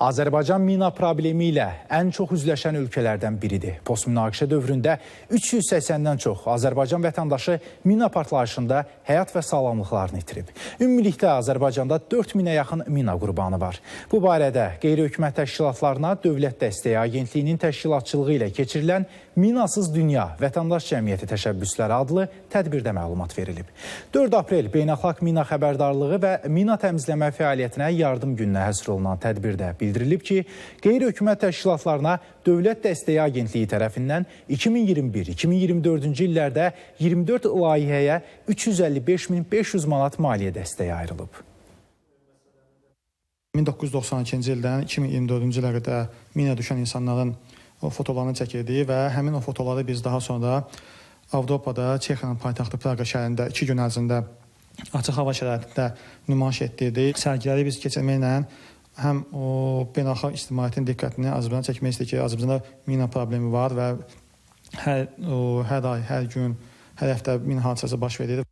Azərbaycan mina problemi ilə ən çox üzləşən ölkələrdən biridir. Postmünaqişə dövründə 380-dən çox Azərbaycan vətəndaşı mina partlayışında həyat və sağlamlıqlarını itirib. Ümumilikdə Azərbaycanda 4000-ə yaxın mina qurbanı var. Bu barədə qeyri-hökumət təşkilatlarına Dövlət Dəstəyi Agentliyinin təşkilatçılığı ilə keçirilən Minasız Dünya Vətəndaş Cəmiyyəti təşəbbüsləri adlı tədbirdə məlumat verilib. 4 aprel Beynəlxalq Mina Xəbərdarlığı və Mina Təmizləmə Fəaliyyətinə Yardım Gününə həsr olunan tədbirdə bildirilib ki, qeyri-hökumət təşkilatlarına Dövlət Dəstəyi Agentliyi tərəfindən 2021-2024-cü illərdə 24 layihəyə 355.500 manat maliyyə dəstəyi ayrılıb. 1992-ci ildən 2024-cü illərə qədər minə düşən insanların fotolarını çəkildi və həmin o fotoları biz daha sonra Avropada, Çexiyanın paytaxtı Praqa şəhərində 2 gün ərzində açıq hava şəraitində nümayiş etdirdik. Sərgiləri biz keçirməklə həm o beynəlxalq ictimaiyyətin diqqətini Azərbaycana çəkmək istəyir ki, Azərbaycanda mina problemi var və hər ay, hər gün, hər həftə mina hadisəsi baş verir.